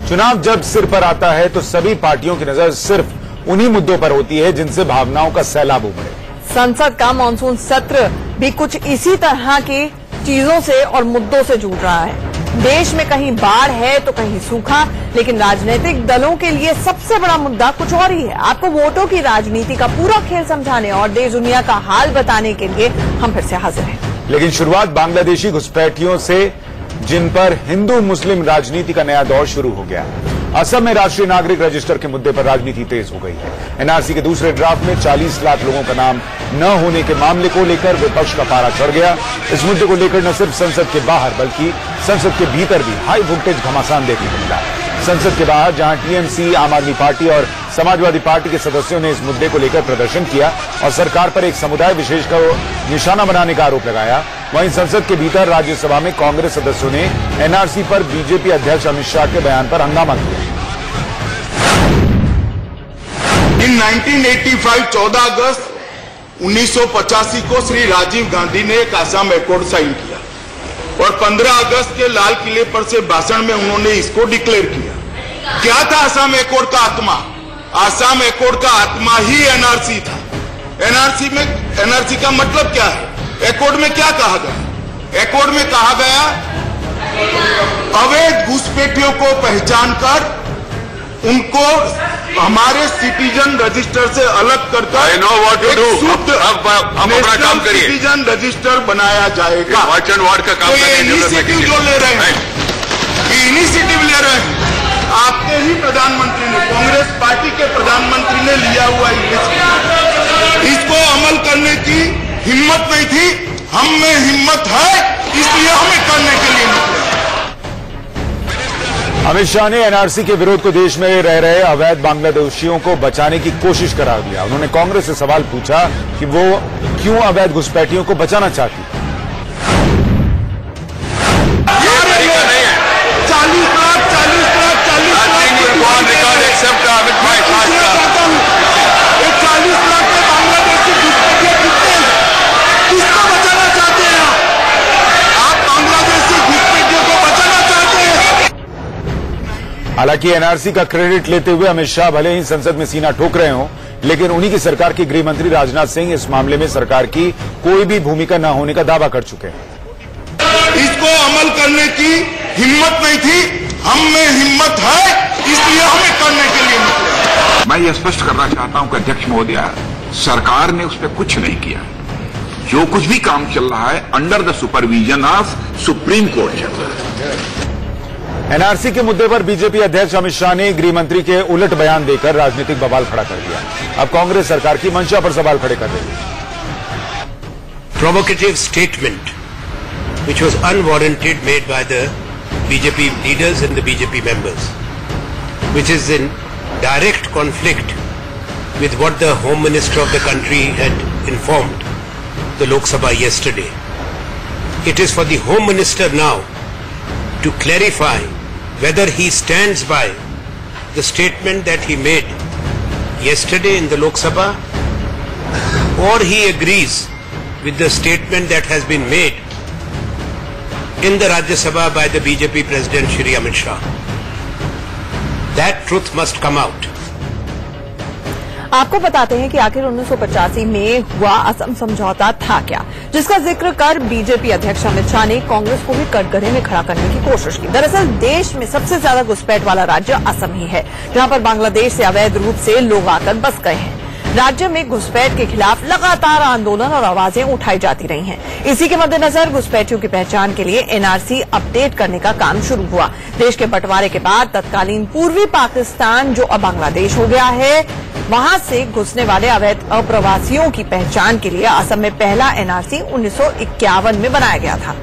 चुनाव जब सिर पर आता है तो सभी पार्टियों की नजर सिर्फ उन्हीं मुद्दों पर होती है जिनसे भावनाओं का सैलाब उमड़े। संसद का मानसून सत्र भी कुछ इसी तरह की चीजों से और मुद्दों से जूझ रहा है। देश में कहीं बाढ़ है तो कहीं सूखा, लेकिन राजनीतिक दलों के लिए सबसे बड़ा मुद्दा कुछ और ही है। आपको वोटों की राजनीति का पूरा खेल समझाने और देश दुनिया का हाल बताने के लिए हम फिर से हाजिर हैं। लेकिन शुरुआत बांग्लादेशी घुसपैठियों से, जिन पर हिंदू मुस्लिम राजनीति का नया दौर शुरू हो गया। असम में राष्ट्रीय नागरिक रजिस्टर के मुद्दे पर राजनीति तेज हो गई है। एनआरसी के दूसरे ड्राफ्ट में 40 लाख लोगों का नाम न होने के मामले को लेकर विपक्ष का पारा चढ़ गया। इस मुद्दे को लेकर न सिर्फ संसद के बाहर बल्कि संसद के भीतर भी हाई वोल्टेज घमासान देखने को मिला। संसद के बाहर जहां टीएमसी, आम आदमी पार्टी और समाजवादी पार्टी के सदस्यों ने इस मुद्दे को लेकर प्रदर्शन किया और सरकार पर एक समुदाय विशेष को निशाना बनाने का आरोप लगाया, वहीं संसद के भीतर राज्यसभा में कांग्रेस सदस्यों ने एनआरसी पर बीजेपी अध्यक्ष अमित शाह के बयान पर हंगामा किया। इन 1985 14 अगस्त 1985 को श्री राजीव गांधी ने एक आसाम एकॉर्ड साइन किया और 15 अगस्त के लाल किले पर से भाषण में उन्होंने इसको डिक्लेयर किया। क्या था आसाम एकॉर्ड का आत्मा? आसाम एकॉर्ड का आत्मा ही एनआरसी था। एनआरसी का मतलब क्या है? एकॉर्ड में क्या कहा गया? एकॉर्ड में कहा गया अवैध घुसपैठियों को पहचान कर उनको हमारे सिटीजन रजिस्टर से अलग कर सिटीजन रजिस्टर बनाया जाएगा। तो ये इनिशिएटिव जो ले रहे हैं, इनिशिएटिव ले रहे हैं, आपके ही प्रधानमंत्री ने, कांग्रेस पार्टी के प्रधानमंत्री ने लिया हुआ इनिशिएटिव, इसको अमल करने की हिम्मत नहीं थी। हम में हिम्मत है, इसलिए हमें करने के लिए निकले। अमित शाह ने एनआरसी के विरोध को देश में रह रहे अवैध बांग्लादेशियों को बचाने की कोशिश करार दिया। उन्होंने कांग्रेस से सवाल पूछा कि वो क्यों अवैध घुसपैठियों को बचाना चाहती है। 40 लाख के बांग्लादेशी घुसपैठिए कितने हैं? किसको बचाना चाहते हैं आप? बांग्लादेशी घुसपैठियों को बचाना चाहते हैं। हालांकि एनआरसी का क्रेडिट लेते हुए अमित शाह भले ही संसद में सीना ठोक रहे हों, लेकिन उन्हीं की सरकार के गृह मंत्री राजनाथ सिंह इस मामले में सरकार की कोई भी भूमिका न होने का दावा कर चुके हैं। इसको अमल करने की हिम्मत नहीं थी, हम में हिम्मत है, इसलिए हमें करने के लिए निकले। मैं ये स्पष्ट करना चाहता हूं कि अध्यक्ष महोदय, सरकार ने उस पर कुछ नहीं किया। जो कुछ भी काम चल रहा है under the supervision of supreme court चल रहा है। एनआरसी के मुद्दे पर बीजेपी अध्यक्ष अमित शाह ने गृह मंत्री के उलट बयान देकर राजनीतिक बवाल खड़ा कर दिया। अब कांग्रेस सरकार की मंशा पर सवाल खड़े कर रही है। Provocative statement which was unwarranted made by the BJP leaders and the BJP members, which is in direct conflict with what the Home Minister of the country had informed the Lok Sabha yesterday. It is for the Home Minister now to clarify whether he stands by the statement that he made yesterday in the Lok Sabha or he agrees with the statement that has been made in the Rajya Sabha by the BJP President Shri Amit Shah. That truth must come out. आपको बताते हैं कि आखिर 1985 में हुआ असम समझौता था क्या, जिसका जिक्र कर बीजेपी अध्यक्ष अमित शाह ने कांग्रेस को भी कटघरे में खड़ा करने की कोशिश की। दरअसल देश में सबसे ज्यादा घुसपैठ वाला राज्य असम ही है, जहां पर बांग्लादेश से अवैध रूप से लोग आकर बस गए हैं। राज्य में घुसपैठ के खिलाफ लगातार आंदोलन और आवाजें उठाई जाती रही हैं। इसी के मद्देनजर घुसपैठियों की पहचान के लिए एनआरसी अपडेट करने का काम शुरू हुआ। देश के बंटवारे के बाद तत्कालीन पूर्वी पाकिस्तान, जो अब बांग्लादेश हो गया है, वहां से घुसने वाले अवैध अप्रवासियों की पहचान के लिए असम में पहला एनआरसी 1951 में बनाया गया था।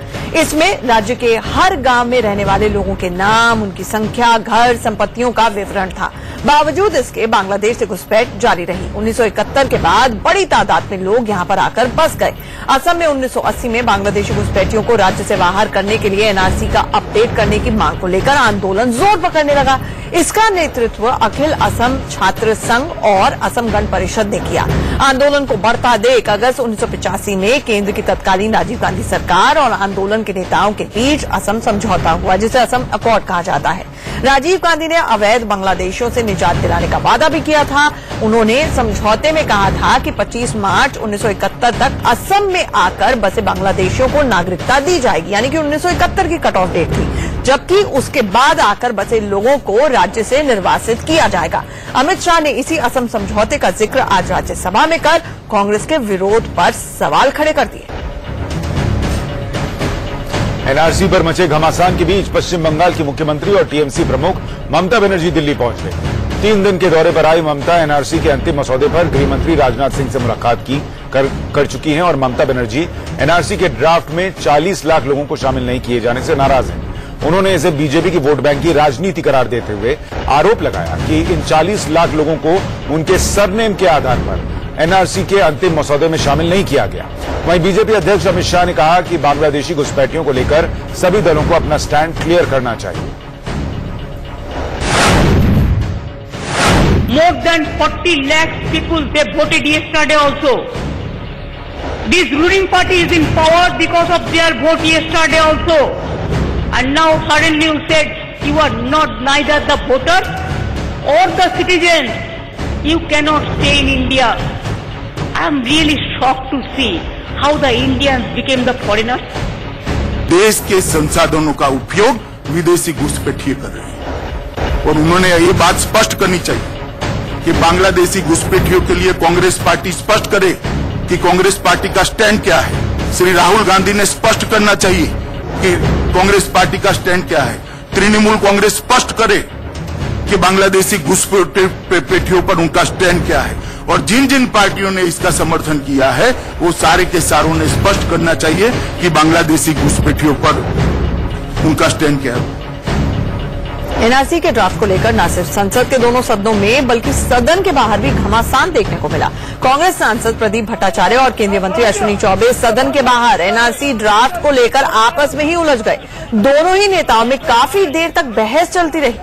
इसमें राज्य के हर गांव में रहने वाले लोगों के नाम, उनकी संख्या, घर, संपत्तियों का विवरण था। बावजूद इसके बांग्लादेश से घुसपैठ जारी रही। 1971 के बाद बड़ी तादाद में लोग यहां पर आकर बस गए। असम में 1980 में बांग्लादेशी घुसपैठियों को राज्य से बाहर करने के लिए एनआरसी का अपडेट करने की मांग को लेकर आंदोलन जोर पकड़ने लगा। इसका नेतृत्व अखिल असम छात्र संघ और असम गण परिषद ने किया। आंदोलन को बढ़ता देख अगस्त 1985 में केंद्र की तत्कालीन राजीव गांधी सरकार और आंदोलन सदन के नेताओं के बीच असम समझौता हुआ, जिसे असम अकॉर्ड कहा जाता है। राजीव गांधी ने अवैध बांग्लादेशियों से निजात दिलाने का वादा भी किया था। उन्होंने समझौते में कहा था कि 25 मार्च 1971 तक असम में आकर बसे बांग्लादेशियों को नागरिकता दी जाएगी, यानी कि 1971 की कट ऑफ डेट थी, जबकि उसके बाद आकर बसे लोगों को राज्य से निर्वासित किया जाएगा। अमित शाह ने इसी असम समझौते का जिक्र आज राज्यसभा में कर कांग्रेस के विरोध पर सवाल खड़े कर दिए। एनआरसी पर मचे घमासान के बीच पश्चिम बंगाल की मुख्यमंत्री और टीएमसी प्रमुख ममता बनर्जी दिल्ली पहुंच गई। 3 दिन के दौरे पर आई ममता एनआरसी के अंतिम मसौदे पर गृहमंत्री राजनाथ सिंह से मुलाकात कर चुकी हैं और ममता बनर्जी एनआरसी के ड्राफ्ट में 40 लाख लोगों को शामिल नहीं किए जाने से नाराज हैं। उन्होंने इसे बीजेपी की वोट बैंक की राजनीति करार देते हुए आरोप लगाया कि इन 40 लाख लोगों को उनके सरनेम के आधार पर एनआरसी के अंतिम मसौदे में शामिल नहीं किया गया। वहीं बीजेपी अध्यक्ष अमित शाह ने कहा कि बांग्लादेशी घुसपैठियों को लेकर सभी दलों को अपना स्टैंड क्लियर करना चाहिए। More than 40 lakh people, they voted yesterday also. This ruling party is in power because of their vote yesterday also. And now suddenly you said you are not neither the voters or the citizens. You cannot stay in India. I am really shocked to see how the Indians became the foreigners. देश के संसाधनों का उपयोग विदेशी घुसपैठिए कर रहे हैं और उन्होंने ये बात स्पष्ट करनी चाहिए कि बांग्लादेशी घुसपैठियों के लिए कांग्रेस पार्टी स्पष्ट करे कि कांग्रेस पार्टी का स्टैंड क्या है। श्री राहुल गांधी ने स्पष्ट करना चाहिए कि कांग्रेस पार्टी का स्टैंड क्या है। तृणमूल कांग्रेस स्पष्ट करे कि बांग्लादेशी घुसपैठियों पर उनका स्टैंड क्या है और जिन जिन पार्टियों ने इसका समर्थन किया है वो सारे के सारों ने स्पष्ट करना चाहिए कि बांग्लादेशी घुसपैठियों पर उनका स्टैंड क्या है। एनआरसी के ड्राफ्ट को लेकर न सिर्फ संसद के दोनों सदनों में बल्कि सदन के बाहर भी घमासान देखने को मिला। कांग्रेस सांसद प्रदीप भट्टाचार्य और केंद्रीय मंत्री अश्विनी चौबे सदन के बाहर एनआरसी ड्राफ्ट को लेकर आपस में ही उलझ गए। दोनों ही नेताओं में काफी देर तक बहस चलती रही।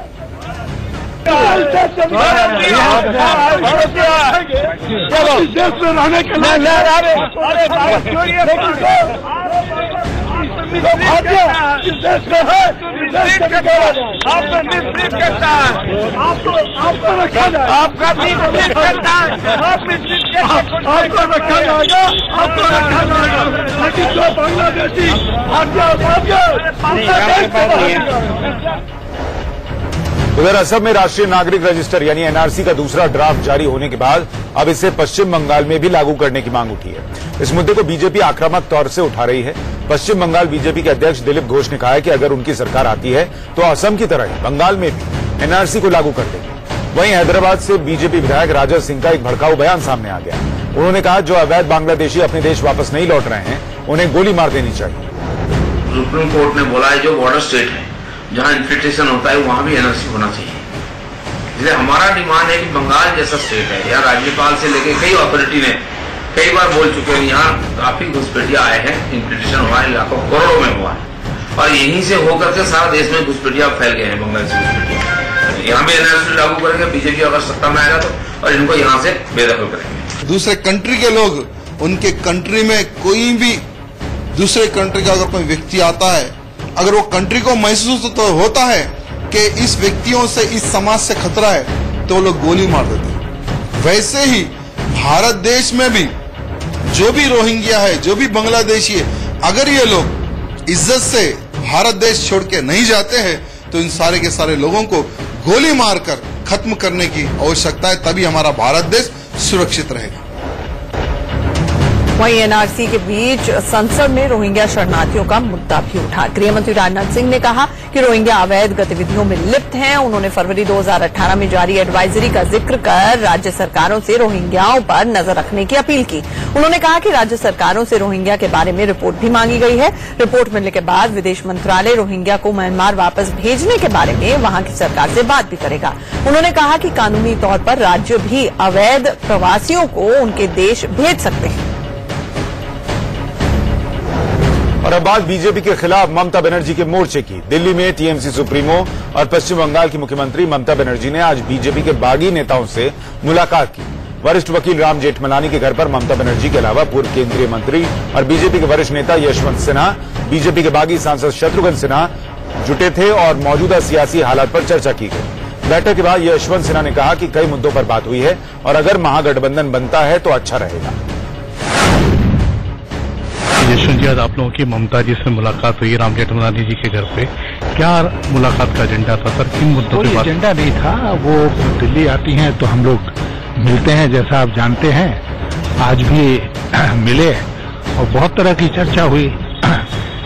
उधर असम में राष्ट्रीय नागरिक रजिस्टर यानी एनआरसी का दूसरा ड्राफ्ट जारी होने के बाद अब इसे पश्चिम बंगाल में भी लागू करने की मांग उठी है। इस मुद्दे को बीजेपी आक्रामक तौर से उठा रही है। पश्चिम बंगाल बीजेपी के अध्यक्ष दिलीप घोष ने कहा है कि अगर उनकी सरकार आती है तो असम की तरह ही बंगाल में भी एनआरसी को लागू कर देगी। वहीं हैदराबाद से बीजेपी विधायक राजा सिंह का एक भड़काऊ बयान सामने आ गया। उन्होंने कहा जो अवैध बांग्लादेशी अपने देश वापस नहीं लौट रहे हैं उन्हें गोली मार देनी चाहिए। सुप्रीम कोर्ट ने बोला है जो बॉर्डर स्टेट है जहां इन्फिल्ट्रेशन होता है वहां भी एनआरसी होना चाहिए। इसलिए हमारा डिमांड है कि बंगाल जैसा स्टेट है, यहाँ राज्यपाल से लेकर कई अथॉरिटी ने कई बार बोल चुके हैं यहाँ काफी घुसपैठिया आए हैं, इन्फिल्ट्रेशन हुआ है, लाखों करोड़ों में हुआ है और यहीं से होकर के सारा देश में घुसपैठिया फैल गए हैं बांग्लादेशी घुसपैठिया। यहाँ भी एनआरसी लागू करेंगे, बीजेपी अगर सत्ता में आएगा तो और इनको यहाँ से बेदखल करेंगे। दूसरे कंट्री के लोग उनके कंट्री में कोई भी दूसरे कंट्री का अगर कोई व्यक्ति आता है, अगर वो कंट्री को महसूस तो होता है कि इस व्यक्तियों से इस समाज से खतरा है तो वो लोग गोली मार देते हैं। वैसे ही भारत देश में भी जो भी रोहिंग्या है, जो भी बांग्लादेशी है, अगर ये लोग इज्जत से भारत देश छोड़ के नहीं जाते हैं तो इन सारे के सारे लोगों को गोली मारकर खत्म करने की आवश्यकता है, तभी हमारा भारत देश सुरक्षित रहेगा। वहीं एनआरसी के बीच संसद में रोहिंग्या शरणार्थियों का मुद्दा भी उठा। गृहमंत्री राजनाथ सिंह ने कहा कि रोहिंग्या अवैध गतिविधियों में लिप्त हैं। उन्होंने फरवरी 2018 में जारी एडवाइजरी का जिक्र कर राज्य सरकारों से रोहिंग्याओं पर नजर रखने की अपील की। उन्होंने कहा कि राज्य सरकारों से रोहिंग्या के बारे में रिपोर्ट भी मांगी गई है। रिपोर्ट मिलने के बाद विदेश मंत्रालय रोहिंग्या को म्यांमार वापस भेजने के बारे में वहां की सरकार से बात भी करेगा। उन्होंने कहा कि कानूनी तौर पर राज्य भी अवैध प्रवासियों को उनके देश भेज सकते हैं। और अब बात बीजेपी के खिलाफ ममता बनर्जी के मोर्चे की। दिल्ली में टीएमसी सुप्रीमो और पश्चिम बंगाल की मुख्यमंत्री ममता बनर्जी ने आज बीजेपी के बागी नेताओं से मुलाकात की। वरिष्ठ वकील राम जेठमलानी के घर पर ममता बनर्जी के अलावा पूर्व केंद्रीय मंत्री और बीजेपी के वरिष्ठ नेता यशवंत सिन्हा, बीजेपी के बागी सांसद शत्रुघ्न सिन्हा जुटे थे और मौजूदा सियासी हालात पर चर्चा की गई। बैठक के बाद यशवंत सिन्हा ने कहा कि कई मुद्दों पर बात हुई है और अगर महागठबंधन बनता है तो अच्छा रहेगा। यशवंत जी, आज आप लोगों की ममता जी से मुलाकात हुई राम जेठमलानी जी के घर पे, क्या मुलाकात का एजेंडा था सर? किन मुद्दों पे बात? एजेंडा नहीं था, वो दिल्ली आती हैं तो हम लोग मिलते हैं, जैसा आप जानते हैं। आज भी मिले और बहुत तरह की चर्चा हुई।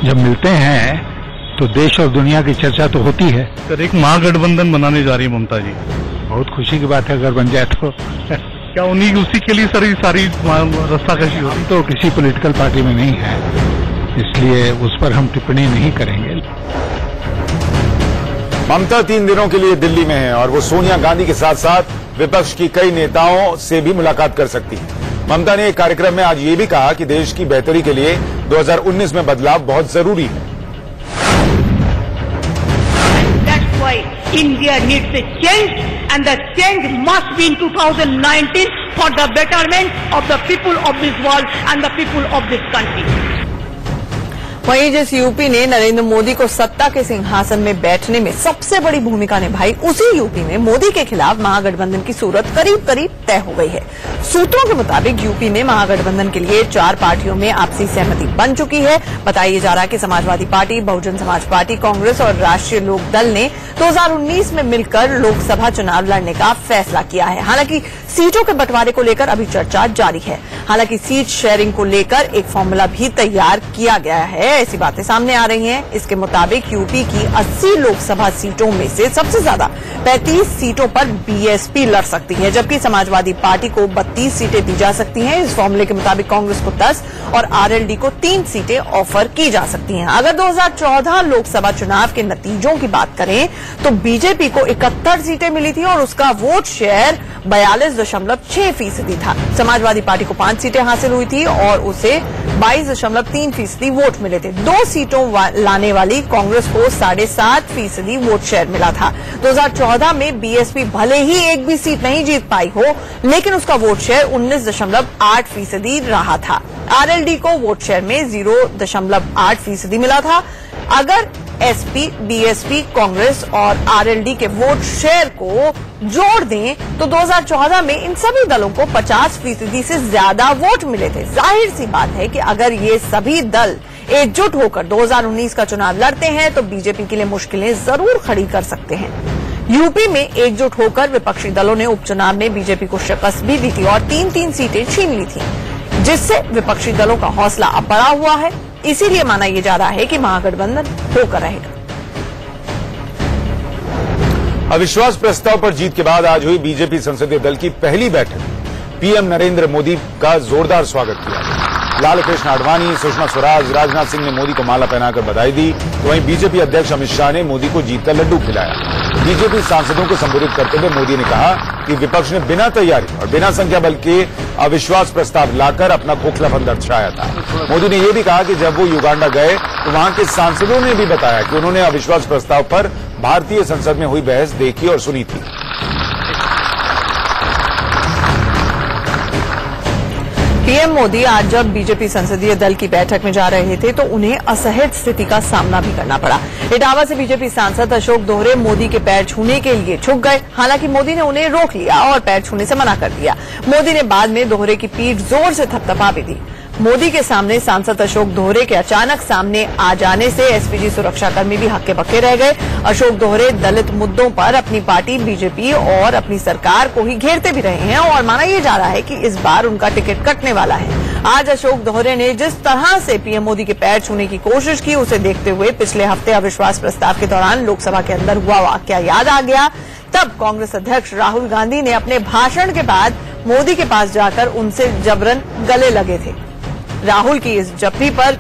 जब मिलते हैं तो देश और दुनिया की चर्चा तो होती है। सर, एक महागठबंधन बनाने जा रही है ममता जी, बहुत खुशी की बात है अगर बन जाए तो। क्या उसी के लिए सर ये सारी रास्ता कशी होती? तो किसी पॉलिटिकल पार्टी में नहीं है, इसलिए उस पर हम टिप्पणी नहीं करेंगे। ममता 3 दिनों के लिए दिल्ली में है और वो सोनिया गांधी के साथ साथ विपक्ष की कई नेताओं से भी मुलाकात कर सकती है। ममता ने एक कार्यक्रम में आज ये भी कहा कि देश की बेहतरी के लिए 2019 में बदलाव बहुत जरूरी है। That's why India needs a change, and the change must be in 2019 for the betterment of the people of this world and the people of this country. वहीं जिस यूपी ने नरेंद्र मोदी को सत्ता के सिंहासन में बैठने में सबसे बड़ी भूमिका निभाई, उसी यूपी में मोदी के खिलाफ महागठबंधन की सूरत करीब करीब तय हो गई है। सूत्रों के मुताबिक यूपी में महागठबंधन के लिए 4 पार्टियों में आपसी सहमति बन चुकी है। बताया जा रहा है कि समाजवादी पार्टी, बहुजन समाज पार्टी, कांग्रेस और राष्ट्रीय लोक दल ने 2019 में मिलकर लोकसभा चुनाव लड़ने का फैसला किया है। हालांकि सीटों के बंटवारे को लेकर अभी चर्चा जारी है। हालांकि सीट शेयरिंग को लेकर एक फॉर्मूला भी तैयार किया गया है, ऐसी बातें सामने आ रही हैं। इसके मुताबिक यूपी की 80 लोकसभा सीटों में से सबसे ज्यादा 35 सीटों पर बीएसपी लड़ सकती है, जबकि समाजवादी पार्टी को 32 सीटें दी जा सकती हैं। इस फॉर्मूले के मुताबिक कांग्रेस को 10 और आरएलडी को 3 सीटें ऑफर की जा सकती हैं। अगर 2014 लोकसभा चुनाव के नतीजों की बात करें तो बीजेपी को 71 सीटें मिली थी और उसका वोट शेयर 42.6% था। समाजवादी पार्टी को 5 सीटें हासिल हुई थी और उसे 22.3% वोट मिले थे। 2 सीटों लाने वाली कांग्रेस को 7.5% वोट शेयर मिला था। 2014 में बीएसपी भले ही एक भी सीट नहीं जीत पाई हो, लेकिन उसका वोट शेयर 19.8% रहा था। आरएलडी को वोट शेयर में 0.8% मिला था। अगर एसपी, बीएसपी, कांग्रेस और आरएलडी के वोट शेयर को जोड़ दें तो 2014 में इन सभी दलों को 50% से ज्यादा वोट मिले थे। जाहिर सी बात है कि अगर ये सभी दल एकजुट होकर 2019 का चुनाव लड़ते हैं तो बीजेपी के लिए मुश्किलें जरूर खड़ी कर सकते हैं। यूपी में एकजुट होकर विपक्षी दलों ने उपचुनाव में बीजेपी को शिकस्त भी दी थी और 3-3 सीटें छीन ली थी, जिससे विपक्षी दलों का हौसला अब बढ़ा हुआ है। इसीलिए माना यह जा रहा है कि महागठबंधन होकर रहेगा। अविश्वास प्रस्ताव पर जीत के बाद आज हुई बीजेपी संसदीय दल की पहली बैठक। पीएम नरेंद्र मोदी का जोरदार स्वागत किया। लाल कृष्ण आडवाणी, सुषमा स्वराज, राजनाथ सिंह ने मोदी को माला पहनाकर बधाई दी। तो वहीं बीजेपी अध्यक्ष अमित शाह ने मोदी को जीत का लड्डू खिलाया। बीजेपी सांसदों को संबोधित करते हुए मोदी ने कहा कि विपक्ष ने बिना तैयारी और बिना संख्या बल के अविश्वास प्रस्ताव लाकर अपना खोखलापन दर्शाया था। मोदी ने यह भी कहा कि जब वो युगांडा गए तो वहां के सांसदों ने भी बताया कि उन्होंने अविश्वास प्रस्ताव पर भारतीय संसद में हुई बहस देखी और सुनी थी। पीएम मोदी आज जब बीजेपी संसदीय दल की बैठक में जा रहे थे तो उन्हें असहज स्थिति का सामना भी करना पड़ा। इटावा से बीजेपी सांसद अशोक दोहरे मोदी के पैर छूने के लिए झुक गए। हालांकि मोदी ने उन्हें रोक लिया और पैर छूने से मना कर दिया। मोदी ने बाद में दोहरे की पीठ जोर से थपथपा भी दी। मोदी के सामने सांसद अशोक दोहरे के अचानक सामने आ जाने से एसपीजी सुरक्षाकर्मी भी हक्के बक्के रह गए। अशोक दोहरे दलित मुद्दों पर अपनी पार्टी बीजेपी और अपनी सरकार को ही घेरते भी रहे हैं और माना यह जा रहा है कि इस बार उनका टिकट कटने वाला है। आज अशोक दोहरे ने जिस तरह से पीएम मोदी के पैर छूने की कोशिश की, उसे देखते हुए पिछले हफ्ते अविश्वास प्रस्ताव के दौरान लोकसभा के अंदर हुआ वाकया याद आ गया। तब कांग्रेस अध्यक्ष राहुल गांधी ने अपने भाषण के बाद मोदी के पास जाकर उनसे जबरन गले लगे थे। राहुल की इस जप्पी पर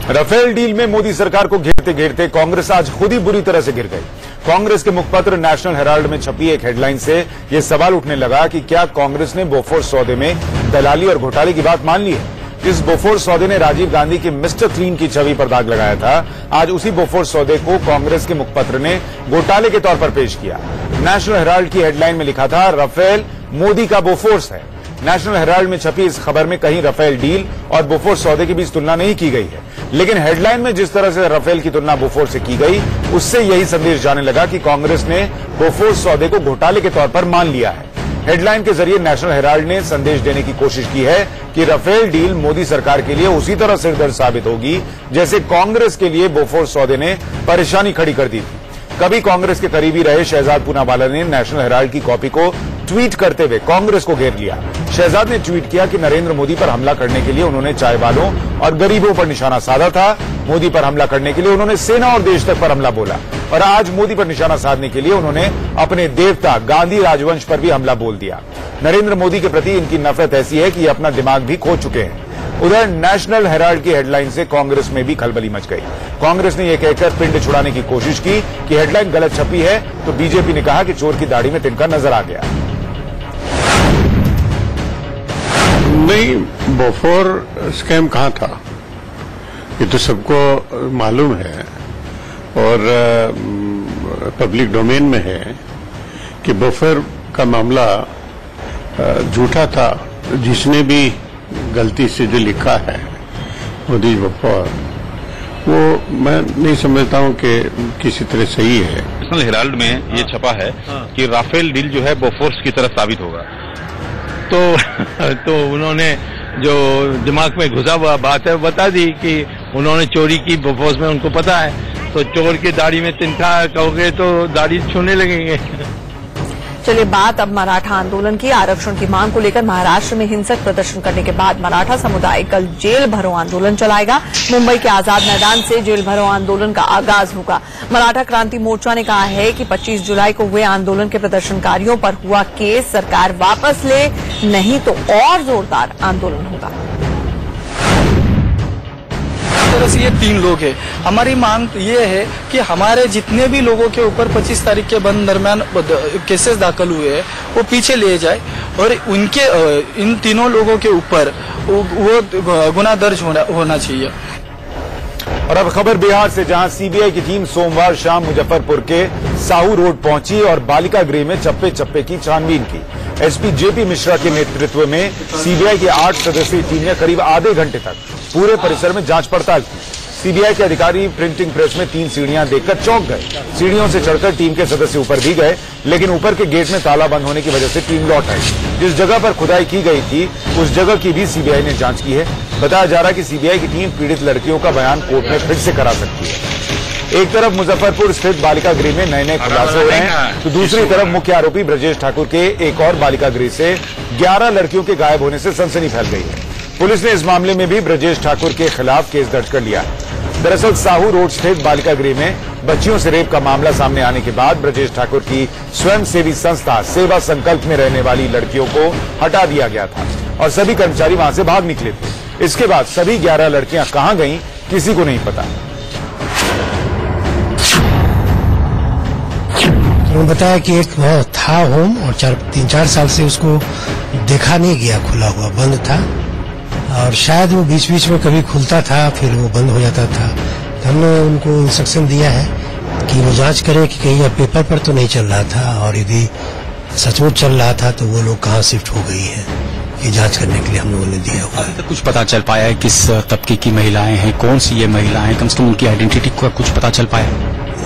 राफेल डील में मोदी सरकार को घेरते घेरते कांग्रेस आज खुद ही बुरी तरह से गिर गई। कांग्रेस के मुखपत्र नेशनल हेराल्ड में छपी एक हेडलाइन से यह सवाल उठने लगा कि क्या कांग्रेस ने बोफोर्स सौदे में दलाली और घोटाले की बात मान ली है। जिस बोफोर्स सौदे ने राजीव गांधी के मिस्टर क्लीन की छवि पर दाग लगाया था, आज उसी बोफोर्स सौदे को कांग्रेस के मुखपत्र ने घोटाले के तौर पर पेश किया। नेशनल हेराल्ड की हेडलाइन में लिखा था, राफेल मोदी का बोफोर्स है। नेशनल हेराल्ड में छपी इस खबर में कहीं राफेल डील और बोफोर्स सौदे के बीच तुलना नहीं की गई है, लेकिन हेडलाइन में जिस तरह से राफेल की तुलना बोफोर्स से की गई, उससे यही संदेश जाने लगा कि कांग्रेस ने बोफोर्स सौदे को घोटाले के तौर पर मान लिया है। हेडलाइन के जरिए नेशनल हेराल्ड ने संदेश देने की कोशिश की है कि राफेल डील मोदी सरकार के लिए उसी तरह सिरदर्द साबित होगी जैसे कांग्रेस के लिए बोफोर्स सौदे ने परेशानी खड़ी कर दी थी। कभी कांग्रेस के करीबी रहे शहजाद पूनावाला ने नेशनल हेराल्ड की कॉपी को ट्वीट करते हुए कांग्रेस को घेर लिया। शहजाद ने ट्वीट किया कि नरेंद्र मोदी पर हमला करने के लिए उन्होंने चाय वालों और गरीबों पर निशाना साधा था। मोदी पर हमला करने के लिए उन्होंने सेना और देश तक पर हमला बोला, और आज मोदी पर निशाना साधने के लिए उन्होंने अपने देवता गांधी राजवंश पर भी हमला बोल दिया। नरेंद्र मोदी के प्रति इनकी नफरत ऐसी है कि ये अपना दिमाग भी खो चुके हैं। उधर नेशनल हेराल्ड की हेडलाइन से कांग्रेस में भी खलबली मच गई। कांग्रेस ने यह कहकर पिंड छुड़ाने की कोशिश की कि हेडलाइन गलत छपी है, तो बीजेपी ने कहा कि चोर की दाढ़ी में तिनका नजर आ गया। नहीं, बोफोर स्कैम कहाँ था, ये तो सबको मालूम है और पब्लिक डोमेन में है कि बोफोर का मामला झूठा था। जिसने भी गलती से जो लिखा है मोदी बोफोर, वो मैं नहीं समझता हूँ कि किसी तरह सही है। नेशनल हेराल्ड में ये छपा है कि राफेल डील जो है बोफोर्स की तरह साबित होगा, तो उन्होंने जो दिमाग में घुसा हुआ बात है बता दी कि उन्होंने चोरी की बोफोर्स में, उनको पता है। तो चोर की दाढ़ी में तिनका कहोगे तो दाढ़ी छूने लगेंगे। चलिए बात अब मराठा आंदोलन की। आरक्षण की मांग को लेकर महाराष्ट्र में हिंसक प्रदर्शन करने के बाद मराठा समुदाय कल जेल भरो आंदोलन चलाएगा। मुंबई के आजाद मैदान से जेल भरो आंदोलन का आगाज होगा। मराठा क्रांति मोर्चा ने कहा है कि 25 जुलाई को हुए आंदोलन के प्रदर्शनकारियों पर हुआ केस सरकार वापस ले, नहीं तो और जोरदार आंदोलन होगा। तरह से ये 3 लोग हैं। हमारी मांग ये है कि हमारे जितने भी लोगों के ऊपर 25 तारीख के बंद दरमियान केसेस दाखिल हुए हैं वो पीछे लिए जाए और उनके इन तीनों लोगों के ऊपर वो गुना दर्ज होना चाहिए। और अब खबर बिहार से, जहां सीबीआई की टीम सोमवार शाम मुजफ्फरपुर के साहू रोड पहुंची और बालिका गृह में चप्पे चप्पे की छानबीन की। एसपी जेपी मिश्रा के नेतृत्व में सीबीआई की 8 सदस्यीय टीम ने करीब आधे घंटे तक पूरे परिसर में जांच पड़ताल की। सीबीआई के अधिकारी प्रिंटिंग प्रेस में 3 सीढ़ियां देखकर चौंक गए। सीढ़ियों से चढ़कर टीम के सदस्य ऊपर भी गए, लेकिन ऊपर के गेट में ताला बंद होने की वजह से टीम लौट आई। जिस जगह पर खुदाई की गई थी उस जगह की भी सीबीआई ने जांच की है। बताया जा रहा है कि सीबीआई की टीम पीड़ित लड़कियों का बयान कोर्ट में फिर से करा सकती है। एक तरफ मुजफ्फरपुर स्थित बालिका गृह में नए नए खुलासे हो रहे हैं, तो दूसरी तरफ मुख्य आरोपी ब्रजेश ठाकुर के एक और बालिका गृह से 11 लड़कियों के गायब होने से सनसनी फैल गई है। पुलिस ने इस मामले में भी ब्रजेश ठाकुर के खिलाफ केस दर्ज कर लिया है। दरअसल साहू रोड स्थित बालिका गृह में बच्चियों से रेप का मामला सामने आने के बाद ब्रजेश ठाकुर की स्वयंसेवी संस्था सेवा संकल्प में रहने वाली लड़कियों को हटा दिया गया था और सभी कर्मचारी वहां से भाग निकले थे। इसके बाद सभी 11 लड़कियां कहां गईं, किसी को नहीं पता। उन्होंने बताया कि एक था होम और 3-4 साल से उसको देखा नहीं गया, खुला हुआ बंद था और शायद वो बीच बीच में कभी खुलता था फिर वो बंद हो जाता था। तो हमने उनको इंस्ट्रक्शन दिया है कि वो जांच करें कि कहीं पेपर पर तो नहीं चल रहा था, और यदि सचमुच चल रहा था तो वो लोग कहाँ शिफ्ट हो गई है, ये जांच करने के लिए हम लोगों ने दिया हुआ है। कुछ पता चल पाया है किस तबके की महिलाएं हैं, कौन सी ये महिलाएं, कम से कम उनकी आइडेंटिटी का कुछ पता चल पाया?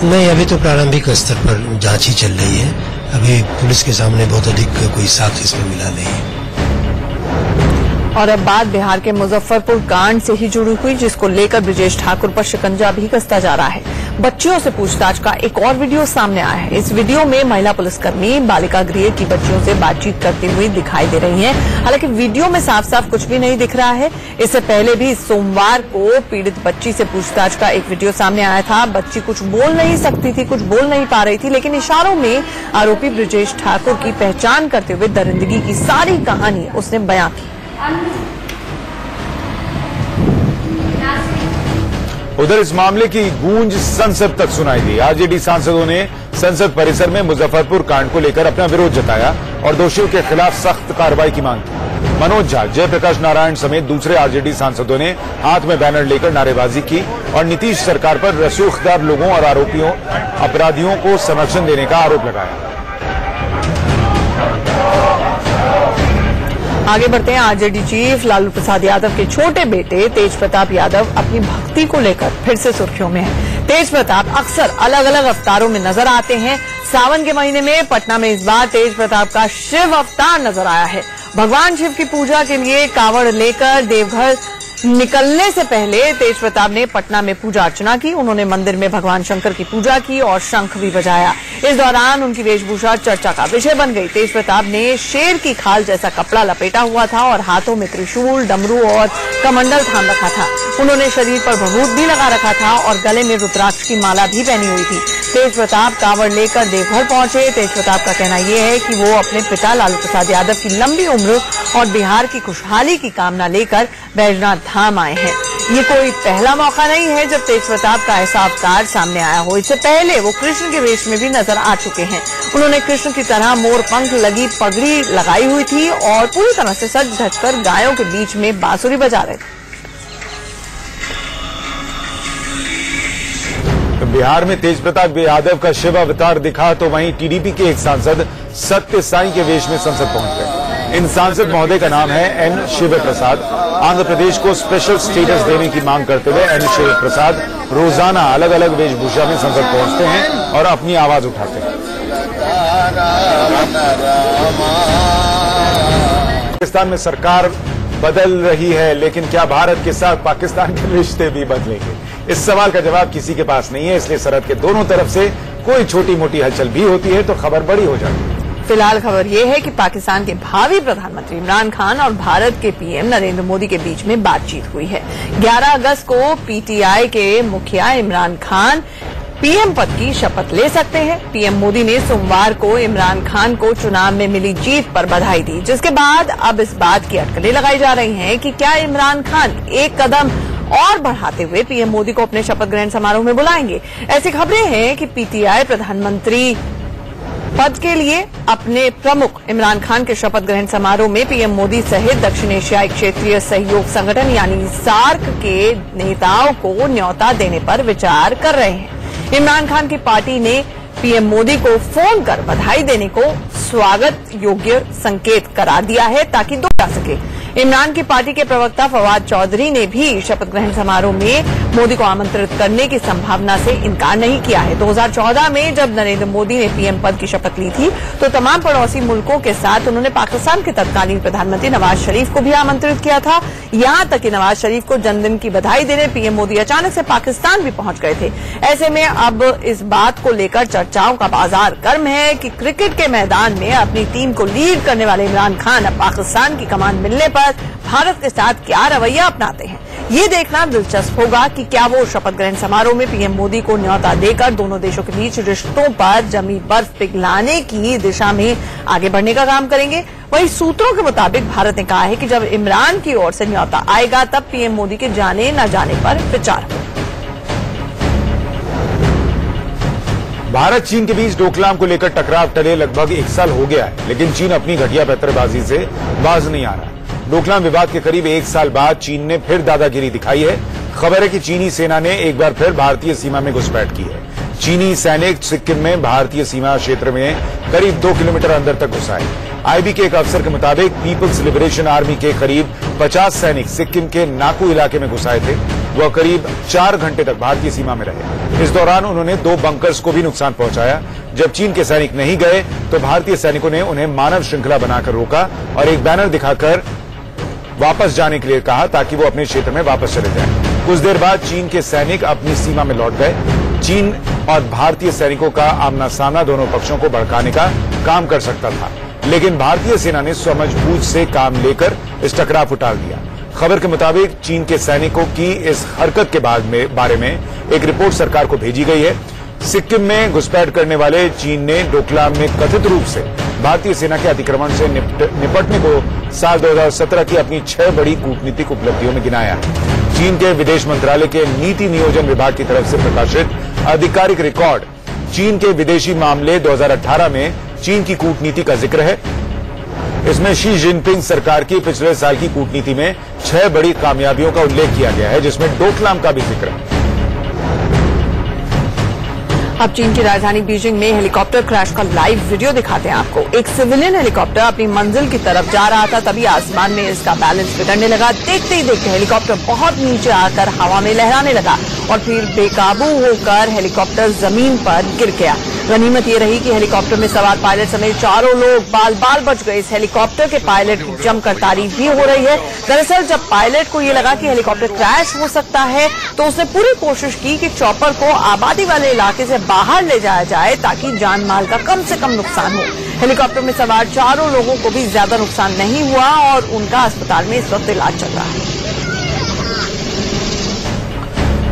नहीं, अभी तो प्रारंभिक स्तर पर जांच ही चल रही है। अभी पुलिस के सामने बहुत अधिक कोई साक्ष्य इसमें मिला नहीं है। और अब बात बिहार के मुजफ्फरपुर कांड से ही जुड़ी हुई, जिसको लेकर ब्रजेश ठाकुर पर शिकंजा भी कसता जा रहा है। बच्चियों से पूछताछ का एक और वीडियो सामने आया है। इस वीडियो में महिला पुलिसकर्मी बालिका गृह की बच्चियों से बातचीत करते हुए दिखाई दे रही हैं। हालांकि वीडियो में साफ साफ कुछ भी नहीं दिख रहा है। इससे पहले भी सोमवार को पीड़ित बच्ची से पूछताछ का एक वीडियो सामने आया था। बच्ची कुछ बोल नहीं सकती थी, कुछ बोल नहीं पा रही थी, लेकिन इशारों में आरोपी ब्रजेश ठाकुर की पहचान करते हुए दरिंदगी की सारी कहानी उसने बयां की। उधर इस मामले की गूंज संसद तक सुनाई दी। आरजेडी सांसदों ने संसद परिसर में मुजफ्फरपुर कांड को लेकर अपना विरोध जताया और दोषियों के खिलाफ सख्त कार्रवाई की मांग की। मनोज झा, जयप्रकाश नारायण समेत दूसरे आरजेडी सांसदों ने हाथ में बैनर लेकर नारेबाजी की और नीतीश सरकार पर रसूखदार लोगों और अपराधियों को संरक्षण देने का आरोप लगाया। आगे बढ़ते हैं। आरजेडी चीफ लालू प्रसाद यादव के छोटे बेटे तेज प्रताप यादव अपनी भक्ति को लेकर फिर से सुर्खियों में है। तेज प्रताप अक्सर अलग अलग अवतारों में नजर आते हैं। सावन के महीने में पटना में इस बार तेज प्रताप का शिव अवतार नजर आया है। भगवान शिव की पूजा के लिए कावड़ लेकर देवघर निकलने से पहले तेज प्रताप ने पटना में पूजा अर्चना की। उन्होंने मंदिर में भगवान शंकर की पूजा की और शंख भी बजाया। इस दौरान उनकी वेशभूषा चर्चा का विषय बन गई। तेज प्रताप ने शेर की खाल जैसा कपड़ा लपेटा हुआ था और हाथों में त्रिशूल, डमरू और कमंडल थाम रखा था। उन्होंने शरीर पर भभूत भी लगा रखा था और गले में रुद्राक्ष की माला भी पहनी हुई थी। तेज प्रताप कावड़ लेकर देवघर पहुंचे। तेज प्रताप का कहना यह है कि वो अपने पिता लालू प्रसाद यादव की लंबी उम्र और बिहार की खुशहाली की कामना लेकर बैजनाथ धाम आए हैं। ये कोई पहला मौका नहीं है जब तेज प्रताप का ऐसा अवतार सामने आया हो। इससे पहले वो कृष्ण के वेश में भी नजर आ चुके हैं। उन्होंने कृष्ण की तरह मोर पंख लगी पगड़ी लगाई हुई थी और पूरी तरह से सज धजकर गायों के बीच में बांसुरी बजा रहे थे। बिहार में तेज प्रताप यादव का शिव अवतार दिखा तो वहीं टीडीपी के एक सांसद सत्य साई के वेश में संसद पहुंच गए। इन सांसद महोदय का नाम है एन शिव प्रसाद। आंध्र प्रदेश को स्पेशल स्टेटस देने की मांग करते हुए एन शिव प्रसाद रोजाना अलग अलग वेशभूषा में संसद पहुंचते हैं और अपनी आवाज उठाते हैं। पाकिस्तान में सरकार बदल रही है, लेकिन क्या भारत के साथ पाकिस्तान के रिश्ते भी बदलेंगे? इस सवाल का जवाब किसी के पास नहीं है। इसलिए सरहद के दोनों तरफ से कोई छोटी मोटी हलचल भी होती है तो खबर बड़ी हो जाती है। फिलहाल खबर यह है कि पाकिस्तान के भावी प्रधानमंत्री इमरान खान और भारत के पीएम नरेंद्र मोदी के बीच में बातचीत हुई है। 11 अगस्त को पीटीआई के मुखिया इमरान खान पीएम पद की शपथ ले सकते हैं। पीएम मोदी ने सोमवार को इमरान खान को चुनाव में मिली जीत पर बधाई दी, जिसके बाद अब इस बात की अटकलें लगाई जा रही हैं कि क्या इमरान खान एक कदम और बढ़ाते हुए पीएम मोदी को अपने शपथ ग्रहण समारोह में बुलाएंगे। ऐसी खबरें हैं कि पीटीआई प्रधानमंत्री पद के लिए अपने प्रमुख इमरान खान के शपथ ग्रहण समारोह में पीएम मोदी सहित दक्षिण एशियाई क्षेत्रीय सहयोग संगठन यानी सार्क के नेताओं को न्योता देने पर विचार कर रहे हैं। इमरान खान की पार्टी ने पीएम मोदी को फोन कर बधाई देने को स्वागत योग्य संकेत करार दिया है ताकि दो जा सके। इमरान की पार्टी के प्रवक्ता फवाद चौधरी ने भी शपथ ग्रहण समारोह में मोदी को आमंत्रित करने की संभावना से इनकार नहीं किया है। 2014 में जब नरेंद्र मोदी ने पीएम पद की शपथ ली थी तो तमाम पड़ोसी मुल्कों के साथ उन्होंने पाकिस्तान के तत्कालीन प्रधानमंत्री नवाज शरीफ को भी आमंत्रित किया था। यहां तक कि नवाज शरीफ को जन्मदिन की बधाई देने पीएम मोदी अचानक से पाकिस्तान भी पहुंच गए थे। ऐसे में अब इस बात को लेकर चर्चाओं का बाजार गर्म है कि क्रिकेट के मैदान में अपनी टीम को लीड करने वाले इमरान खान अब पाकिस्तान की कमान मिलने पर भारत के साथ क्या रवैया अपनाते हैं। ये देखना दिलचस्प होगा कि क्या वो शपथ ग्रहण समारोह में पीएम मोदी को न्योता देकर दोनों देशों के बीच रिश्तों पर जमी बर्फ पिघलाने की दिशा में आगे बढ़ने का काम करेंगे। वहीं सूत्रों के मुताबिक भारत ने कहा है कि जब इमरान की ओर से न्योता आएगा तब पीएम मोदी के जाने न जाने पर विचार होगा। भारत चीन के बीच डोकलाम को लेकर टकराव टले लगभग 1 साल हो गया है, लेकिन चीन अपनी घटिया पैंतरेबाजी से बाज नहीं आ रहा। डोकलाम विवाद के करीब 1 साल बाद चीन ने फिर दादागिरी दिखाई है। खबर है कि चीनी सेना ने एक बार फिर भारतीय सीमा में घुसपैठ की है। चीनी सैनिक सिक्किम में भारतीय सीमा क्षेत्र में करीब 2 किलोमीटर अंदर तक घुसा है। आईबी के एक अफसर के मुताबिक पीपल्स लिबरेशन आर्मी के करीब 50 सैनिक सिक्किम के नाकू इलाके में घुसाए थे। वह करीब 4 घंटे तक भारतीय सीमा में रहे। इस दौरान उन्होंने 2 बंकर्स को भी नुकसान पहुंचाया। जब चीन के सैनिक नहीं गए तो भारतीय सैनिकों ने उन्हें मानव श्रृंखला बनाकर रोका और एक बैनर दिखाकर वापस जाने के लिए कहा ताकि वो अपने क्षेत्र में वापस चले जाएं। कुछ देर बाद चीन के सैनिक अपनी सीमा में लौट गए। चीन और भारतीय सैनिकों का आमना सामना दोनों पक्षों को भड़काने का काम कर सकता था, लेकिन भारतीय सेना ने समझबूझ से काम लेकर इस टकराव को टाल दिया। खबर के मुताबिक चीन के सैनिकों की इस हरकत के बारे में एक रिपोर्ट सरकार को भेजी गई है। सिक्किम में घुसपैठ करने वाले चीन ने डोकलाम में कथित रूप से भारतीय सेना के अतिक्रमण से निपटने को साल 2017 की अपनी 6 बड़ी कूटनीतिक उपलब्धियों में गिनाया। चीन के विदेश मंत्रालय के नीति नियोजन विभाग की तरफ से प्रकाशित आधिकारिक रिकॉर्ड चीन के विदेशी मामले 2018 में चीन की कूटनीति का जिक्र है। इसमें शी जिनपिंग सरकार की पिछले साल की कूटनीति में 6 बड़ी कामयाबियों का उल्लेख किया गया है, जिसमें डोकलाम का भी जिक्र है। अब चीन की राजधानी बीजिंग में हेलीकॉप्टर क्रैश का लाइव वीडियो दिखाते हैं आपको। एक सिविलियन हेलीकॉप्टर अपनी मंजिल की तरफ जा रहा था, तभी आसमान में इसका बैलेंस बिगड़ने लगा। देखते ही देखते हेलीकॉप्टर बहुत नीचे आकर हवा में लहराने लगा और फिर बेकाबू होकर हेलीकॉप्टर जमीन पर गिर गया। गनीमत ये रही कि हेलीकॉप्टर में सवार पायलट समेत चारों लोग बाल बाल बच गए। इस हेलीकॉप्टर के पायलट की जमकर तारीफ भी हो रही है। दरअसल जब पायलट को ये लगा कि हेलीकॉप्टर क्रैश हो सकता है तो उसने पूरी कोशिश की कि चॉपर को आबादी वाले इलाके से बाहर ले जाया जाए ताकि जान माल का कम से कम नुकसान हो। हेलीकॉप्टर में सवार चारों लोगों को भी ज्यादा नुकसान नहीं हुआ और उनका अस्पताल में इस वक्त इलाज चल रहा है।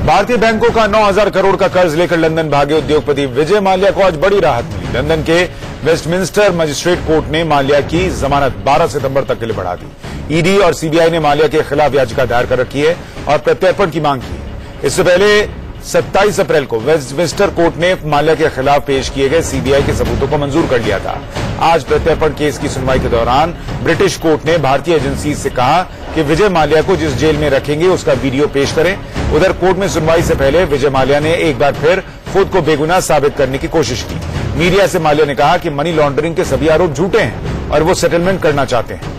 भारतीय बैंकों का 9,000 करोड़ का कर्ज लेकर लंदन भागे उद्योगपति विजय माल्या को आज बड़ी राहत मिली। लंदन के वेस्टमिंस्टर मजिस्ट्रेट कोर्ट ने माल्या की जमानत 12 सितंबर तक के लिए बढ़ा दी। ईडी और सीबीआई ने माल्या के खिलाफ याचिका दायर कर रखी है और प्रत्यर्पण की मांग की है। इससे पहले 27 अप्रैल को वेस्टमिंस्टर कोर्ट ने माल्या के खिलाफ पेश किए गए सीबीआई के सबूतों को मंजूर कर लिया था। आज प्रत्यर्पण केस की सुनवाई के दौरान ब्रिटिश कोर्ट ने भारतीय एजेंसी से कहा कि विजय माल्या को जिस जेल में रखेंगे उसका वीडियो पेश करें। उधर कोर्ट में सुनवाई से पहले विजय माल्या ने एक बार फिर खुद को बेगुनाह साबित करने की कोशिश की। मीडिया से माल्या ने कहा कि मनी लॉन्ड्रिंग के सभी आरोप झूठे हैं और वो सेटलमेंट करना चाहते हैं।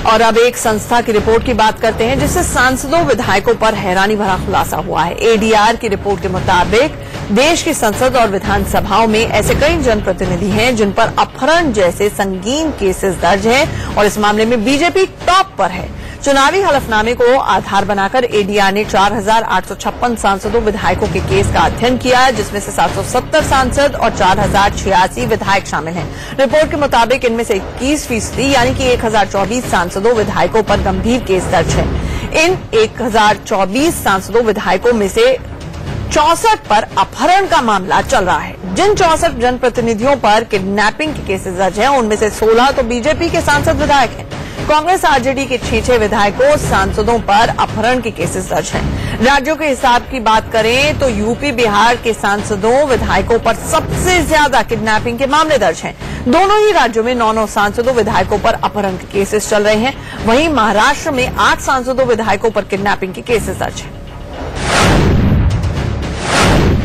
और अब एक संस्था की रिपोर्ट की बात करते हैं जिससे सांसदों विधायकों पर हैरानी भरा खुलासा हुआ है। एडीआर की रिपोर्ट के मुताबिक देश की संसद और विधानसभाओं में ऐसे कई जनप्रतिनिधि हैं जिन पर अपहरण जैसे संगीन केसेस दर्ज हैं और इस मामले में बीजेपी टॉप पर है। चुनावी हलफनामे को आधार बनाकर एडीआर ने 4,856 सांसदों विधायकों के केस का अध्ययन किया, जिसमें से 770 सांसद और 4,086 विधायक शामिल हैं। रिपोर्ट के मुताबिक इनमें से 21% यानी कि 1,024 सांसदों विधायकों पर गंभीर केस दर्ज है। इन 1,024 सांसदों विधायकों में से 64 पर अपहरण का मामला चल रहा है। जिन 64 जनप्रतिनिधियों पर किडनैपिंग के केसेस दर्ज हैं उनमें से 16 तो बीजेपी के सांसद विधायक हैं। कांग्रेस आरजेडी के 6 विधायकों सांसदों पर अपहरण के केसेस दर्ज हैं। राज्यों के हिसाब की बात करें तो यूपी बिहार के सांसदों विधायकों पर सबसे ज्यादा किडनैपिंग के मामले दर्ज हैं। दोनों ही राज्यों में 9 सांसदों विधायकों पर अपहरण के केसेस चल रहे हैं। वहीं महाराष्ट्र में 8 सांसदों विधायकों पर किडनैपिंग के केसेस दर्ज हैं।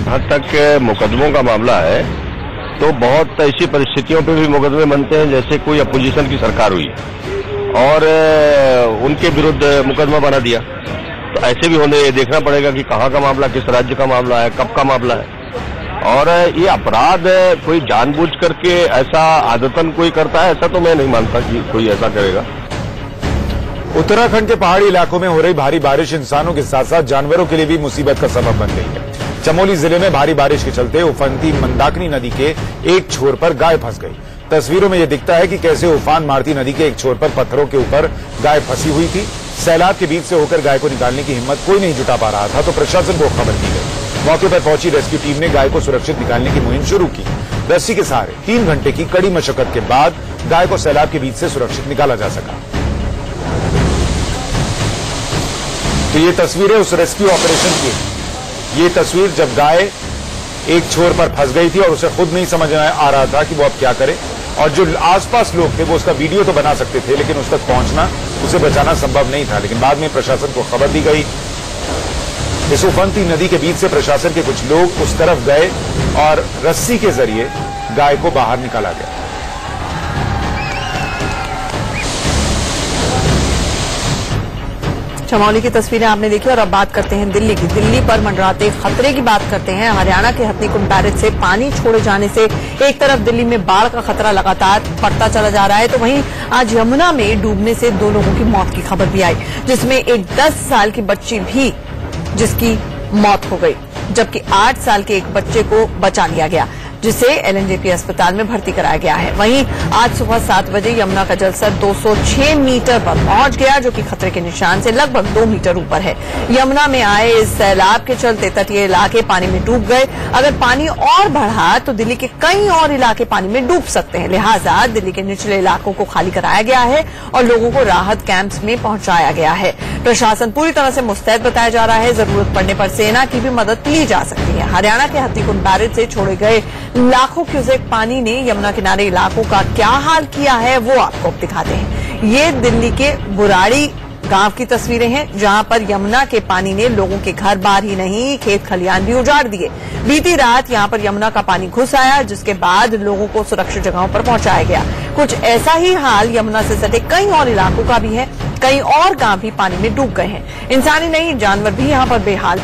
जहां तक मुकदमों का मामला है तो बहुत ऐसी परिस्थितियों पे भी मुकदमे बनते हैं जैसे कोई अपोजिशन की सरकार हुई और उनके विरुद्ध मुकदमा बना दिया, तो ऐसे भी होने ये देखना पड़ेगा कि कहाँ का मामला, किस राज्य का मामला है, कब का मामला है। और ये अपराध कोई जानबूझ करके ऐसा आदतन कोई करता है ऐसा तो मैं नहीं मानता कि कोई ऐसा करेगा। उत्तराखंड के पहाड़ी इलाकों में हो रही भारी बारिश इंसानों के साथ साथ जानवरों के लिए भी मुसीबत का सबब बन गई है। चमोली जिले में भारी बारिश के चलते उफनती मंदाकिनी नदी के एक छोर पर गाय फंस गई। तस्वीरों में यह दिखता है कि कैसे उफान मारती नदी के एक छोर पर पत्थरों के ऊपर गाय फंसी हुई थी। सैलाब के बीच से होकर गाय को निकालने की हिम्मत कोई नहीं जुटा पा रहा था तो प्रशासन को खबर दी गई। मौके पर पहुंची रेस्क्यू टीम ने गाय को सुरक्षित निकालने की मुहिम शुरू की। रस्सी के सहारे 3 घंटे की कड़ी मशक्कत के बाद गाय को सैलाब के बीच से सुरक्षित निकाला जा सका। तो ये तस्वीरें उस रेस्क्यू ऑपरेशन की। ये तस्वीर जब गाय एक छोर पर फंस गई थी और उसे खुद नहीं समझ आ रहा था कि वो अब क्या करे, और जो आसपास लोग थे वो उसका वीडियो तो बना सकते थे लेकिन उस तक पहुंचना, उसे बचाना संभव नहीं था। लेकिन बाद में प्रशासन को खबर दी गई। इस उफनती नदी के बीच से प्रशासन के कुछ लोग उस तरफ गए और रस्सी के जरिए गाय को बाहर निकाला गया। चमोली की तस्वीरें आपने देखी और अब बात करते हैं दिल्ली की। दिल्ली पर मंडराते खतरे की बात करते हैं। हरियाणा के हथनीकुंड बैरेज से पानी छोड़े जाने से एक तरफ दिल्ली में बाढ़ का खतरा लगातार बढ़ता चला जा रहा है तो वहीं आज यमुना में डूबने से 2 लोगों की मौत की खबर भी आई, जिसमें एक 10 साल की बच्ची भी जिसकी मौत हो गई, जबकि 8 साल के एक बच्चे को बचा लिया गया जिसे एलएनजेपी अस्पताल में भर्ती कराया गया है। वहीं आज सुबह 7 बजे यमुना का जलस्तर 206 मीटर पर पहुंच गया जो कि खतरे के निशान से लगभग 2 मीटर ऊपर है। यमुना में आए इस सैलाब के चलते तटीय इलाके पानी में डूब गए। अगर पानी और बढ़ा तो दिल्ली के कई और इलाके पानी में डूब सकते हैं, लिहाजा दिल्ली के निचले इलाकों को खाली कराया गया है और लोगों को राहत कैंप्स में पहुंचाया गया है। प्रशासन पूरी तरह से मुस्तैद बताया जा रहा है। जरूरत पड़ने पर सेना की भी मदद ली जा सकती है। हरियाणा के हथनीकुंड बैरेज से छोड़े गए लाखों क्यूसेक पानी ने यमुना किनारे इलाकों का क्या हाल किया है वो आपको अब दिखाते हैं। ये दिल्ली के बुराड़ी गांव की तस्वीरें हैं, जहां पर यमुना के पानी ने लोगों के घर बार ही नहीं खेत खलियान भी उजाड़ दिए। बीती रात यहां पर यमुना का पानी घुस आया, जिसके बाद लोगों को सुरक्षित जगहों पर पहुंचाया गया। कुछ ऐसा ही हाल यमुना से सटे कई और इलाकों का भी है। कई और गांव भी पानी में डूब गए हैं। इंसानी नहीं, जानवर भी यहां पर बेहाल।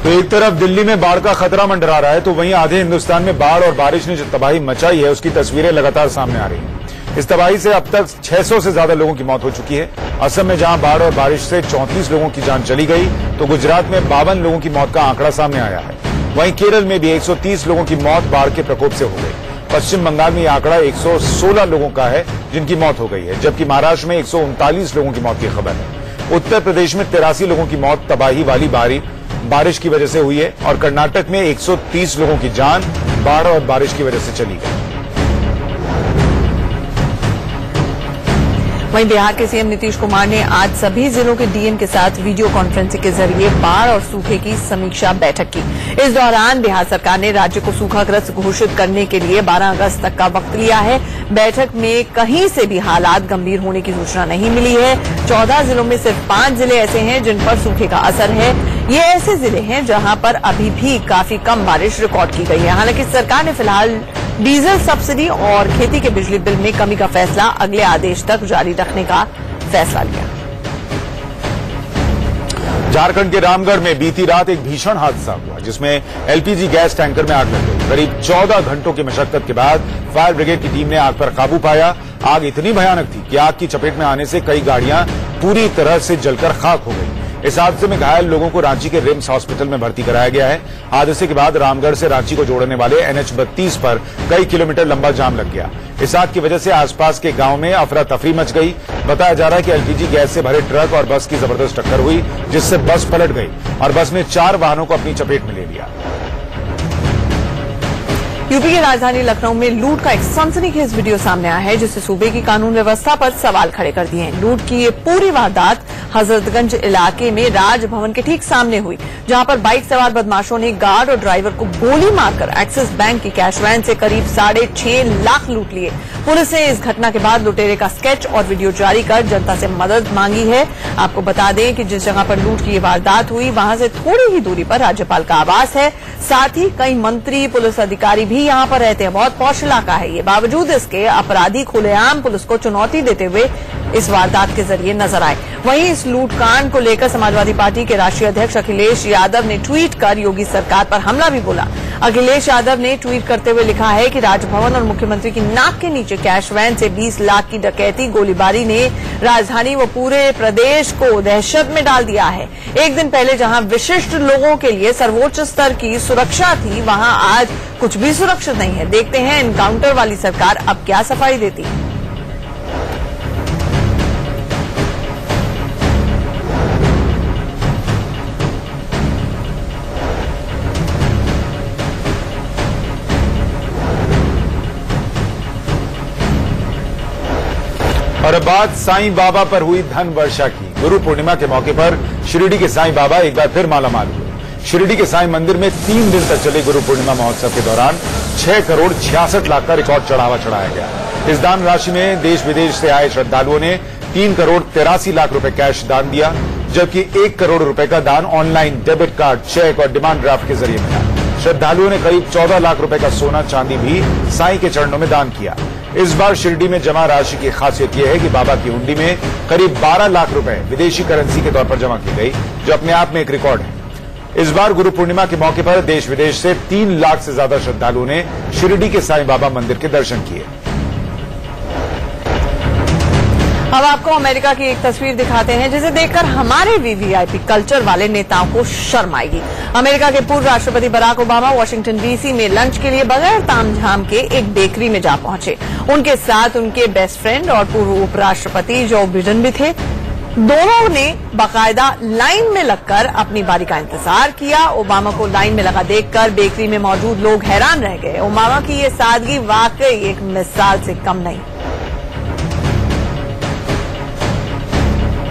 तो एक तरफ दिल्ली में बाढ़ का खतरा मंडरा रहा है, तो वहीं आधे हिंदुस्तान में बाढ़ और बारिश ने जो तबाही मचाई है उसकी तस्वीरें लगातार सामने आ रही हैं। इस तबाही से अब तक 600 से ज्यादा लोगों की मौत हो चुकी है। असम में जहां बाढ़ और बारिश से 34 लोगों की जान चली गई, तो गुजरात में 52 लोगों की मौत का आंकड़ा सामने आया है। वहीं केरल में भी 130 लोगों की मौत बाढ़ के प्रकोप से हो गई। पश्चिम बंगाल में यह आंकड़ा 116 लोगों का है जिनकी मौत हो गई है, जबकि महाराष्ट्र में 139 लोगों की मौत की खबर है। उत्तर प्रदेश में 83 लोगों की मौत तबाही वाली बारिश की वजह से हुई है और कर्नाटक में 130 लोगों की जान बाढ़ और बारिश की वजह से चली गई। वहीं बिहार के सीएम नीतीश कुमार ने आज सभी जिलों के डीएम के साथ वीडियो कॉन्फ्रेंसिंग के जरिए बाढ़ और सूखे की समीक्षा बैठक की। इस दौरान बिहार सरकार ने राज्य को सूखाग्रस्त घोषित करने के लिए 12 अगस्त तक का वक्त लिया है। बैठक में कहीं से भी हालात गंभीर होने की सूचना नहीं मिली है। 14 जिलों में सिर्फ 5 जिले ऐसे हैं जिन पर सूखे का असर है। ये ऐसे जिले हैं जहां पर अभी भी काफी कम बारिश रिकॉर्ड की गई है। हालांकि सरकार ने फिलहाल डीजल सब्सिडी और खेती के बिजली बिल में कमी का फैसला अगले आदेश तक जारी रखने का फैसला लिया। झारखंड के रामगढ़ में बीती रात एक भीषण हादसा हुआ, जिसमें एलपीजी गैस टैंकर में आग लग गई। करीब 14 घंटों की मशक्कत के बाद फायर ब्रिगेड की टीम ने आग पर काबू पाया। आग इतनी भयानक थी कि आग की चपेट में आने से कई गाड़ियां पूरी तरह से जलकर खाक हो गई। इस हादसे में घायल लोगों को रांची के रिम्स हॉस्पिटल में भर्ती कराया गया है। हादसे के बाद रामगढ़ से रांची को जोड़ने वाले NH 32 पर कई किलोमीटर लंबा जाम लग गया। इस आग की वजह से आसपास के गांव में अफरा तफरी मच गई। बताया जा रहा है कि एलपीजी गैस से भरे ट्रक और बस की जबरदस्त टक्कर हुई, जिससे बस पलट गई और बस ने 4 वाहनों को अपनी चपेट में ले लिया। यूपी की राजधानी लखनऊ में लूट का एक सनसनीखेज वीडियो सामने आया है, जिससे सूबे की कानून व्यवस्था पर सवाल खड़े कर दिए हैं। लूट की ये पूरी वारदात हजरतगंज इलाके में राजभवन के ठीक सामने हुई, जहां पर बाइक सवार बदमाशों ने गार्ड और ड्राइवर को गोली मारकर एक्सिस बैंक की कैश वैन से करीब 6.5 लाख लूट लिए। पुलिस ने इस घटना के बाद लुटेरे का स्केच और वीडियो जारी कर जनता से मदद मांगी है। आपको बता दें कि जिस जगह पर लूट की ये वारदात हुई, वहां से थोड़ी ही दूरी पर राज्यपाल का आवास है। साथ ही कई मंत्री, पुलिस अधिकारी भी यहां पर रहते हैं। बहुत पौष इलाका है ये। बावजूद इसके अपराधी खुलेआम पुलिस को चुनौती देते हुए इस वारदात के जरिए नजर आए। वहीं इस लूटकांड को लेकर समाजवादी पार्टी के राष्ट्रीय अध्यक्ष अखिलेश यादव ने ट्वीट कर योगी सरकार पर हमला भी बोला। अखिलेश यादव ने ट्वीट करते हुए लिखा है कि राजभवन और मुख्यमंत्री की नाक के नीचे कैश वैन से 20 लाख की डकैती, गोलीबारी ने राजधानी व पूरे प्रदेश को दहशत में डाल दिया है। एक दिन पहले जहां विशिष्ट लोगों के लिए सर्वोच्च स्तर की सुरक्षा थी, वहां आज कुछ भी सुरक्षित नहीं है। देखते हैं एनकाउंटर वाली सरकार अब क्या सफाई देती है। और अब बात साईं बाबा पर हुई धन वर्षा की। गुरु पूर्णिमा के मौके पर शिरडी के साईं बाबा एक बार फिर मालामाल हुए। शिरडी के साईं मंदिर में 3 दिन तक चले गुरु पूर्णिमा महोत्सव के दौरान 6 करोड़ 66 लाख का रिकॉर्ड चढ़ावा चढ़ाया गया। इस दान राशि में देश विदेश से आए श्रद्धालुओं ने 3 करोड़ 83 लाख रुपए कैश दान दिया, जबकि 1 करोड़ रुपए का दान ऑनलाइन, डेबिट कार्ड, चेक और डिमांड ड्राफ्ट के जरिए मिला। श्रद्धालुओं ने करीब 14 लाख रुपए का सोना चांदी भी साईं के चरणों में दान किया। इस बार शिरडी में जमा राशि की खासियत यह है कि बाबा की हुंडी में करीब 12 लाख रुपए विदेशी करेंसी के तौर पर जमा की गई, जो अपने आप में एक रिकॉर्ड है। इस बार गुरु पूर्णिमा के मौके पर देश विदेश से 3 लाख से ज्यादा श्रद्धालुओं ने शिरडी के साईं बाबा मंदिर के दर्शन किए। अब आपको अमेरिका की एक तस्वीर दिखाते हैं, जिसे देखकर हमारे वीवीआईपी कल्चर वाले नेताओं को शर्म आएगी। अमेरिका के पूर्व राष्ट्रपति बराक ओबामा वाशिंगटन डीसी में लंच के लिए बगैर तामझाम के एक बेकरी में जा पहुंचे। उनके साथ उनके बेस्ट फ्रेंड और पूर्व उपराष्ट्रपति जो बिडेन भी थे। दोनों ने बाकायदा लाइन में लगकर अपनी बारी का इंतजार किया। ओबामा को लाइन में लगा देखकर बेकरी में मौजूद लोग हैरान रह गए। ओबामा की ये सादगी वाकई एक मिसाल से कम नहीं।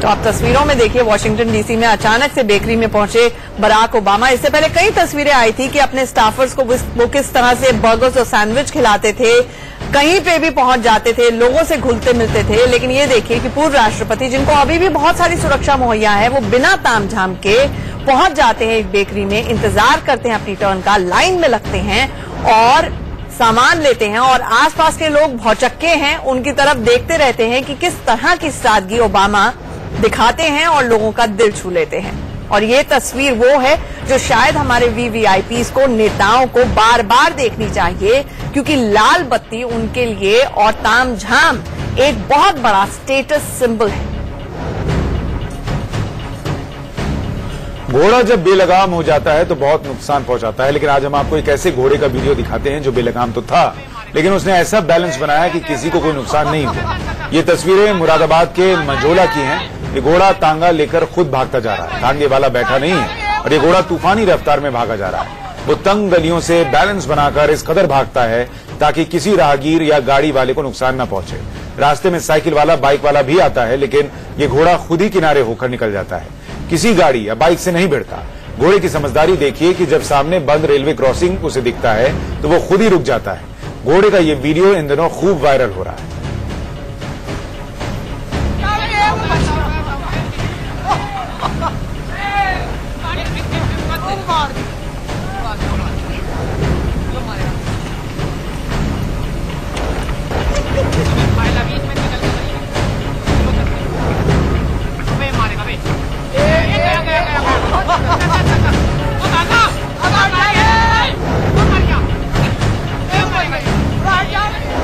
तो आप तस्वीरों में देखिए वॉशिंगटन डीसी में अचानक से बेकरी में पहुंचे बराक ओबामा। इससे पहले कई तस्वीरें आई थी कि अपने स्टाफर्स को वो किस तरह से बर्गर्स और सैंडविच खिलाते थे, कहीं पे भी पहुंच जाते थे, लोगों से घुलते मिलते थे। लेकिन ये देखिए कि पूर्व राष्ट्रपति, जिनको अभी भी बहुत सारी सुरक्षा मुहैया है, वो बिना तामझाम के पहुंच जाते हैं एक बेकरी में, इंतजार करते हैं अपनी टर्न का, लाइन में लगते हैं और सामान लेते हैं। और आसपास के लोग भौचक्के हैं, उनकी तरफ देखते रहते हैं कि किस तरह की सादगी ओबामा दिखाते हैं और लोगों का दिल छू लेते हैं। और ये तस्वीर वो है जो शायद हमारे वीवीआईपीज को, नेताओं को बार बार देखनी चाहिए, क्योंकि लाल बत्ती उनके लिए और तामझाम एक बहुत बड़ा स्टेटस सिंबल है। घोड़ा जब बेलगाम हो जाता है तो बहुत नुकसान पहुंचाता है, लेकिन आज हम आपको एक ऐसे घोड़े का वीडियो दिखाते हैं जो बेलगाम तो था, लेकिन उसने ऐसा बैलेंस बनाया कि किसी को कोई नुकसान नहीं हुआ। ये तस्वीरें मुरादाबाद के मंझोला की हैं। ये घोड़ा तांगा लेकर खुद भागता जा रहा है, तांगे वाला बैठा नहीं है, और ये घोड़ा तूफानी रफ्तार में भागा जा रहा है। वो तंग गलियों से बैलेंस बनाकर इस कदर भागता है ताकि किसी राहगीर या गाड़ी वाले को नुकसान न पहुंचे। रास्ते में साइकिल वाला, बाइक वाला भी आता है, लेकिन ये घोड़ा खुद ही किनारे होकर निकल जाता है, किसी गाड़ी या बाइक से नहीं भिड़ता। घोड़े की समझदारी देखिए कि जब सामने बंद रेलवे क्रॉसिंग उसे दिखता है तो वो खुद ही रुक जाता है। घोड़े का ये वीडियो इन दिनों खूब वायरल हो रहा है।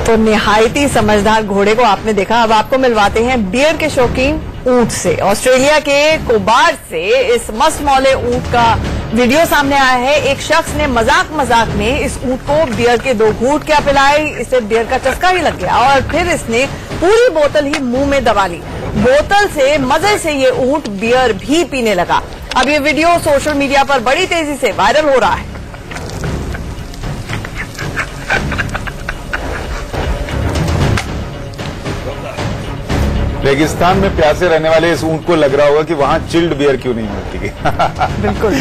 तो निहायती समझदार घोड़े को आपने देखा। अब आपको मिलवाते हैं बियर के शौकीन ऊंट से। ऑस्ट्रेलिया के कोबार से इस मस्त मौले ऊंट का वीडियो सामने आया है। एक शख्स ने मजाक में इस ऊंट को बियर के 2 घूंट क्या पिलाई, इसे बियर का चस्का ही लग गया और फिर इसने पूरी बोतल ही मुंह में दबा ली। बोतल से मजे से ये ऊंट बियर भी पीने लगा। अब ये वीडियो सोशल मीडिया पर बड़ी तेजी से वायरल हो रहा है। रेगिस्तान में प्यासे रहने वाले इस ऊंट को लग रहा होगा कि वहां चिल्ड बियर क्यों नहीं मिलती। बिल्कुल।